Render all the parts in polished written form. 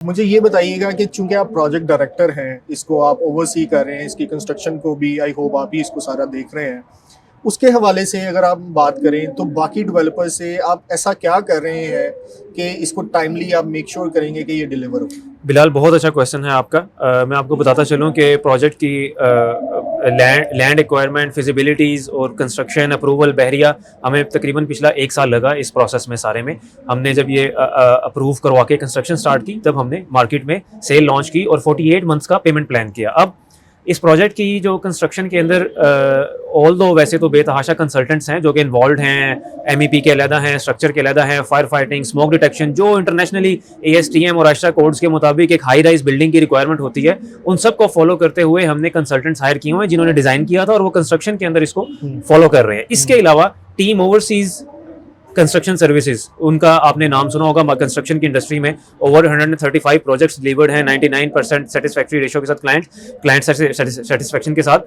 मुझे ये बताइएगा कि चूंकि आप प्रोजेक्ट डायरेक्टर हैं, इसको आप ओवरसी कर रहे हैं, इसकी कंस्ट्रक्शन को भी आई होप आप ही इसको सारा देख रहे हैं। उसके हवाले से अगर आप बात करें तो बाकी डेवलपर से आप ऐसा क्या कर रहे हैं कि इसको टाइमली आप मेक श्योर करेंगे कि ये डिलीवर हो? बिलाल, बहुत अच्छा क्वेश्चन है आपका। मैं आपको बताता चलूँ कि प्रोजेक्ट की लैंड एक्वायरमेंट, फिजिबिलिटीज़ और कंस्ट्रक्शन अप्रूवल बहरिया हमें तकरीबन पिछला 1 साल लगा इस प्रोसेस में सारे में। हमने जब ये अप्रूव करवा के कंस्ट्रक्शन स्टार्ट की तब हमने मार्केट में सेल लॉन्च की और 48 मंथ्स का पेमेंट प्लान किया। अब इस प्रोजेक्ट की जो कंस्ट्रक्शन के अंदर ऑल दो वैसे तो बेतहाशा कंसल्टेंट्स हैं जो कि इन्वॉल्व हैं, MEP के अलहदा हैं, स्ट्रक्चर के अलहदा हैं, फायर फाइटिंग, स्मोक डिटेक्शन, जो इंटरनेशनली ASTM और आश्रा कोड्स के मुताबिक एक हाई राइज बिल्डिंग की रिक्वायरमेंट होती है, उन सब को फॉलो करते हुए हमने कंसल्टेंट्स हायर किए हुए हैं जिन्होंने डिज़ाइन किया था और वो कंस्ट्रक्शन के अंदर इसको फॉलो कर रहे हैं। इसके अलावा टीम ओवरसीज कंस्ट्रक्शन सर्विसेज, उनका आपने नाम सुना होगा। कंस्ट्रक्शन की इंडस्ट्री में ओवर 135 प्रोजेक्ट्स डिलीवर्ड हैं 99% सेटिस्फैक्ट्री रेशो के साथ, क्लाइंट सेटिस्फैक्शन के साथ।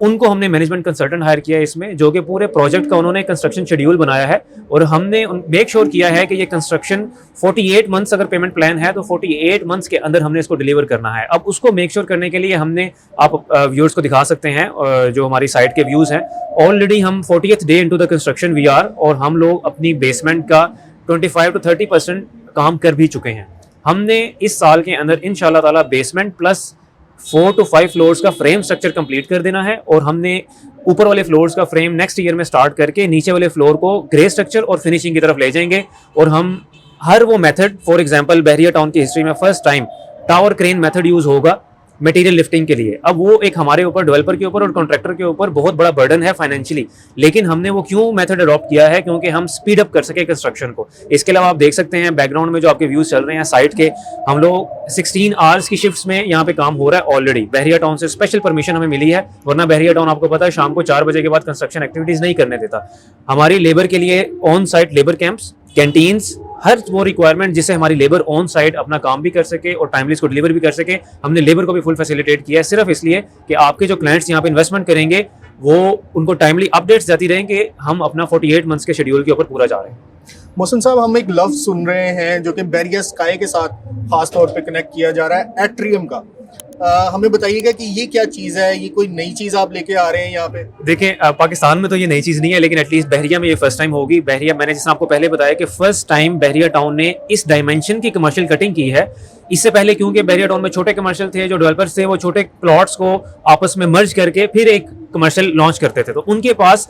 उनको हमने मैनेजमेंट कंसल्टेंट हायर किया है इसमें, जो कि पूरे प्रोजेक्ट का उन्होंने कंस्ट्रक्शन शेड्यूल बनाया है और हमने मेक श्योर किया है कि ये कंस्ट्रक्शन 48 मंथ्स अगर पेमेंट प्लान है तो 48 मंथ्स के अंदर हमने इसको डिलीवर करना है। अब उसको मेक श्योर करने के लिए हमने, आप व्यूअर्स को दिखा सकते हैं जो हमारी साइट के व्यूज़ हैं, ऑलरेडी हम 40th day into the construction we are, और हम लोग अपनी बेसमेंट का 25 to 30% काम कर भी चुके हैं। हमने इस साल के अंदर इंशाल्लाह ताला बेसमेंट प्लस 4 to 5 फ्लोर्स का फ्रेम स्ट्रक्चर कंप्लीट कर देना है और हमने ऊपर वाले फ्लोर्स का फ्रेम नेक्स्ट ईयर में स्टार्ट करके नीचे वाले फ्लोर को ग्रे स्ट्रक्चर और फिनिशिंग की तरफ ले जाएंगे। और हम हर वो method, for example Bahria town की हिस्ट्री में first time tower crane method use होगा मटेरियल लिफ्टिंग के लिए। अब वो एक हमारे ऊपर, डेवलपर के ऊपर और कॉन्ट्रैक्टर के ऊपर बहुत बड़ा बर्डन है फाइनेंशियली, लेकिन हमने वो क्यों मेथड अडॉप्ट किया है, क्योंकि हम स्पीड अप कर सके कंस्ट्रक्शन को। इसके अलावा आप देख सकते हैं बैकग्राउंड में जो आपके व्यूज चल रहे हैं साइट के, हम लोग 16 आवर्स की शिफ्ट्स में यहाँ पे काम हो रहा है ऑलरेडी। बहरिया टाउन से स्पेशल परमिशन हमें मिली है, वरना बहरिया टाउन आपको पता है शाम को 4 बजे के बाद कंस्ट्रक्शन एक्टिविटीज नहीं करने देता। हमारी लेबर के लिए on site labour camps, canteens, हर वो रिक्वायरमेंट जिससे हमारी लेबर ऑन साइट अपना काम भी कर सके और टाइमली इसको डिलीवर भी कर सके, हमने लेबर को भी फुल फैसिलिटेट किया है, सिर्फ इसलिए कि आपके जो क्लाइंट्स यहाँ पे इन्वेस्टमेंट करेंगे वो उनको टाइमली अपडेट्स जाती रहें कि हम अपना 48 मंथ्स के शेड्यूल के ऊपर पूरा जा रहे हैं। मोहसिन साहब, हम एक लफ्ज सुन रहे हैं जो कि बहरिया स्काई के साथ खास तौर पे कनेक्ट किया जा रहा है, एट्रियम का। हमें बताइएगा कि ये क्या चीज़ है, ये कोई नई चीज़ आप लेके आ रहे हैं यहाँ पे? देखें, पाकिस्तान में तो ये नई चीज़ नहीं है, लेकिन एटलीस्ट बहरिया में ये फर्स्ट टाइम होगी। बहरिया, मैंने जैसे आपको पहले बताया कि फर्स्ट टाइम बहरिया टाउन ने इस डायमेंशन की कमर्शियल कटिंग की है। इससे पहले क्योंकि बहरिया टाउन में छोटे कमर्शियल थे, जो डेवलपर्स थे वो छोटे प्लॉट्स को आपस में मर्ज करके फिर एक कमर्शियल लॉन्च करते थे, तो उनके पास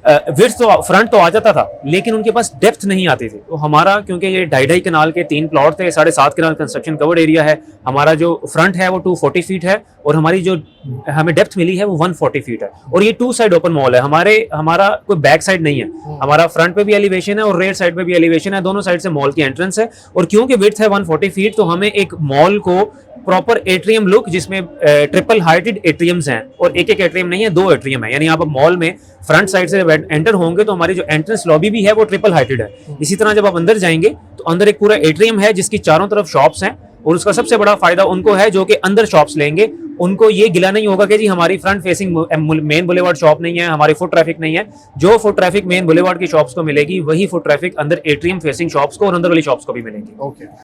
विड्थ तो फ्रंट तो आ जाता था लेकिन उनके पास डेप्थ नहीं आती थी। तो हमारा, क्योंकि ये 2.5 कनाल के 3 प्लॉट थे, 7.5 कनाल कंस्ट्रक्शन कवर्ड एरिया है, हमारा जो फ्रंट है वो 240 फीट है और हमारी जो हमें डेप्थ मिली है वो 140 फीट है। और ये 2 साइड ओपन मॉल है, हमारा कोई बैक साइड नहीं है, हमारा फ्रंट पे भी एलिवेशन है और रेयर साइड पे भी एलिवेशन है, दोनों साइड से मॉल की एंट्रेंस है। और क्योंकि विड्थ है 140 फीट तो हमें एक मॉल को प्रॉपर एट्रियम लुक, जिसमें ट्रिपल हाइटेड एट्रियम्स हैं, और एक एट्रियम नहीं है, 2 एट्रियम है, यानी आप मॉल में फ्रंट साइड से एंटर होंगे तो हमारी जो एंट्रेंस लॉबी भी है वो ट्रिपल हाइटेड है। इसी तरह जब आप अंदर जाएंगे तो अंदर एक पूरा एट्रियम है जिसकी चारों तरफ शॉप्स हैं, और उसका सबसे बड़ा फायदा उनको है जो कि अंदर शॉप्स लेंगे, उनको ये गिला नहीं होगा कि जी हमारी front facing main boulevard shop नहीं है, हमारी फुट ट्रैफिक नहीं है। जो फुट ट्रैफिक मेन बुलेवार्ड की शॉप्स को मिलेगी वही फुट ट्रैफिक अंदर एट्रियम फेसिंग शॉप्स को और अंदर वाली शॉप्स को भी मिलेगी। ओके।